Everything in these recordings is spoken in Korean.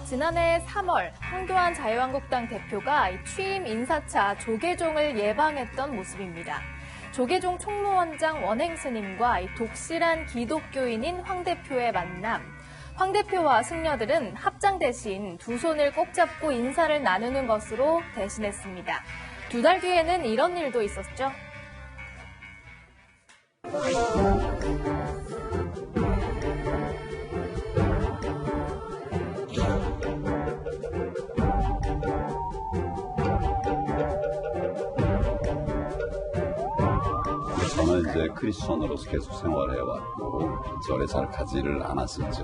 지난해 3월 황교안 자유한국당 대표가 취임 인사차 조계종을 예방했던 모습입니다. 조계종 총무원장 원행 스님과 독실한 기독교인인 황 대표의 만남. 황 대표와 승려들은 합장 대신 두 손을 꼭 잡고 인사를 나누는 것으로 대신했습니다. 2달 뒤에는 이런 일도 있었죠. 저는 이제 크리스천으로서 계속 생활해왔고 절에 잘 가지를 않았었죠.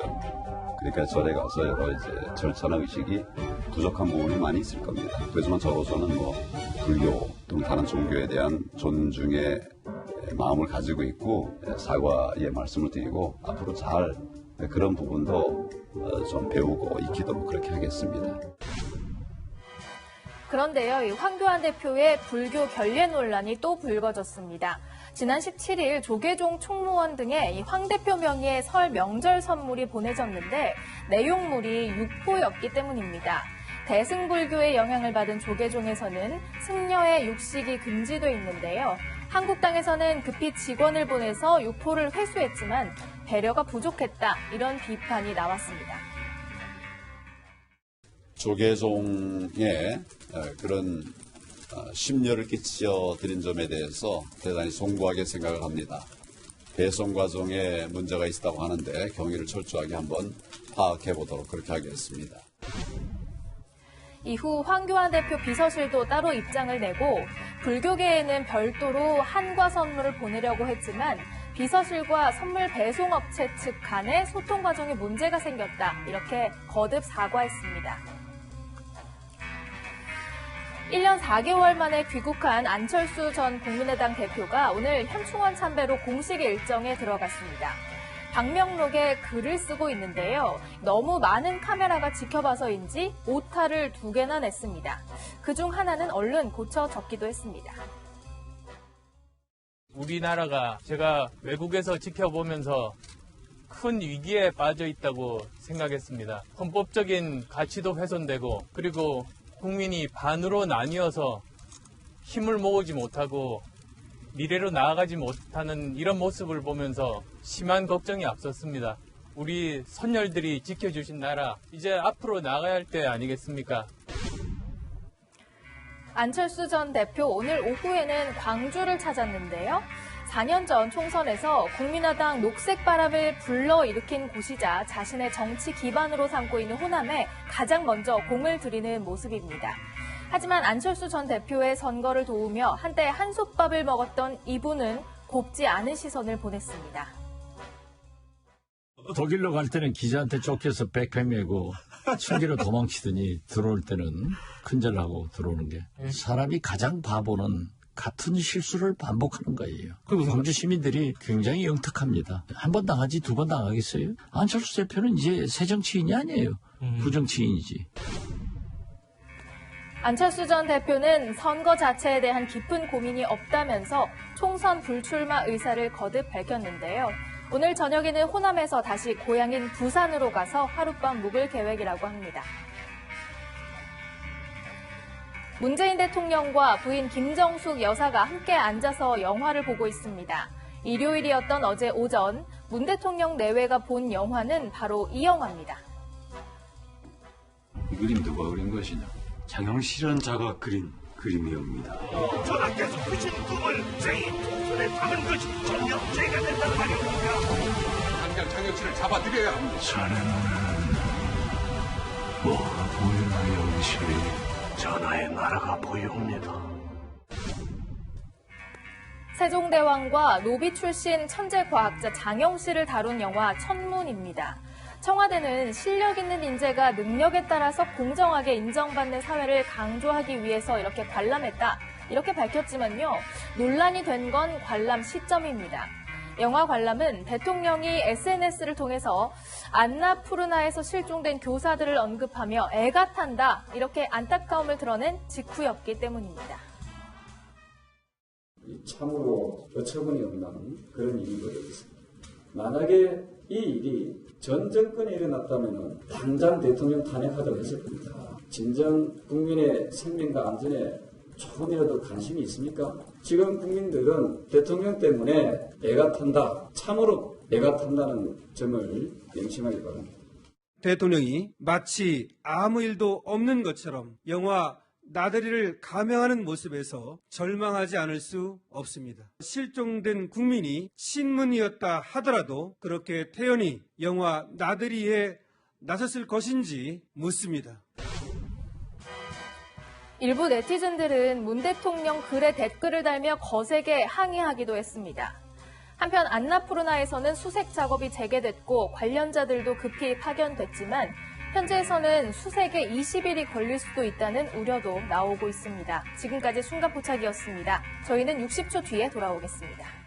그러니까 절에 가서 여러 이제 절차나 의식이 부족한 부분이 많이 있을 겁니다. 그렇지만 저로서는 불교 또는 다른 종교에 대한 존중의 마음을 가지고 있고 사과의 말씀을 드리고 앞으로 잘 그런 부분도 좀 배우고 익히도록 그렇게 하겠습니다. 그런데요, 이 황교안 대표의 불교 결례 논란이 또 불거졌습니다. 지난 17일 조계종 총무원 등의 이 황 대표 명의의 설 명절 선물이 보내졌는데 내용물이 육포였기 때문입니다. 대승불교의 영향을 받은 조계종에서는 승려의 육식이 금지돼 있는데요. 한국당에서는 급히 직원을 보내서 육포를 회수했지만 배려가 부족했다, 이런 비판이 나왔습니다. 조계종에 그런 심려를 끼쳐드린 점에 대해서 대단히 송구하게 생각을 합니다. 배송 과정에 문제가 있었다고 하는데 경위를 철저하게 한번 파악해 보도록 그렇게 하겠습니다. 이후 황교안 대표 비서실도 따로 입장을 내고 불교계에는 별도로 한과 선물을 보내려고 했지만 비서실과 선물 배송업체 측 간의 소통 과정에 문제가 생겼다, 이렇게 거듭 사과했습니다. 1년 4개월 만에 귀국한 안철수 전 국민의당 대표가 오늘 현충원 참배로 공식 일정에 들어갔습니다. 방명록에 글을 쓰고 있는데요. 너무 많은 카메라가 지켜봐서인지 오타를 2개나 냈습니다. 그중 하나는 얼른 고쳐 적기도 했습니다. 우리나라가 제가 외국에서 지켜보면서 큰 위기에 빠져 있다고 생각했습니다. 헌법적인 가치도 훼손되고 그리고 국민이 반으로 나뉘어서 힘을 모으지 못하고 미래로 나아가지 못하는 이런 모습을 보면서 심한 걱정이 앞섰습니다. 우리 선열들이 지켜주신 나라, 이제 앞으로 나가야 할 때 아니겠습니까? 안철수 전 대표 오늘 오후에는 광주를 찾았는데요. 4년 전 총선에서 국민의당 녹색바람을 불러일으킨 곳이자 자신의 정치 기반으로 삼고 있는 호남에 가장 먼저 공을 들이는 모습입니다. 하지만 안철수 전 대표의 선거를 도우며 한때 한솥밥을 먹었던 이분은 곱지 않은 시선을 보냈습니다. 독일로 갈 때는 기자한테 쫓겨서 백팩 메고 숨기로 도망치더니 들어올 때는 큰절하고 들어오는 게 사람이 가장 바보는 같은 실수를 반복하는 거예요. 그리고 광주 시민들이 굉장히 영특합니다. 한 번 당하지 2번 당하겠어요? 안철수 대표는 이제 새 정치인이 아니에요. 부정치인이지. 안철수 전 대표는 선거 자체에 대한 깊은 고민이 없다면서 총선 불출마 의사를 거듭 밝혔는데요. 오늘 저녁에는 호남에서 다시 고향인 부산으로 가서 하룻밤 묵을 계획이라고 합니다. 문재인 대통령과 부인 김정숙 여사가 함께 앉아서 영화를 보고 있습니다. 일요일이었던 어제 오전, 문 대통령 내외가 본 영화는 바로 이 영화입니다. 이 그림 누가 그린 것이냐? 장영실현자가 그린 그림이옵니다. 전하께서 크신 꿈을 제2 손에 담은 것이 전혀 제가 된다는 말이옵니다. 당장 장영실을 잡아들여야 합니다. 자네는 뭐가 보이나 영실이 전하의 나라가 보이옵니다. 세종대왕과 노비 출신 천재과학자 장영실을 다룬 영화 천문입니다. 청와대는 실력 있는 인재가 능력에 따라서 공정하게 인정받는 사회를 강조하기 위해서 이렇게 관람했다, 이렇게 밝혔지만요. 논란이 된 건 관람 시점입니다. 영화 관람은 대통령이 SNS를 통해서 안나푸르나에서 실종된 교사들을 언급하며 애가 탄다, 이렇게 안타까움을 드러낸 직후였기 때문입니다. 참으로 어처구니 없는 그런 일이 벌어졌습니다. 만약에 이 일이 전 정권에 일어났다면 당장 대통령 탄핵하자고 했을 겁니다. 진정 국민의 생명과 안전에 조금이라도 관심이 있습니까? 지금 국민들은 대통령 때문에 애가 탄다, 참으로 애가 탄다는 점을 명심하기 바랍니다. 대통령이 마치 아무 일도 없는 것처럼 영화 나들이를 감행하는 모습에서 절망하지 않을 수 없습니다. 실종된 국민이 신문이었다 하더라도 그렇게 태연히 영화 나들이에 나섰을 것인지 묻습니다. 일부 네티즌들은 문 대통령 글에 댓글을 달며 거세게 항의하기도 했습니다. 한편 안나푸르나에서는 수색 작업이 재개됐고 관련자들도 급히 파견됐지만 현지에서는 수색에 20일이 걸릴 수도 있다는 우려도 나오고 있습니다. 지금까지 순간포착이었습니다. 저희는 60초 뒤에 돌아오겠습니다.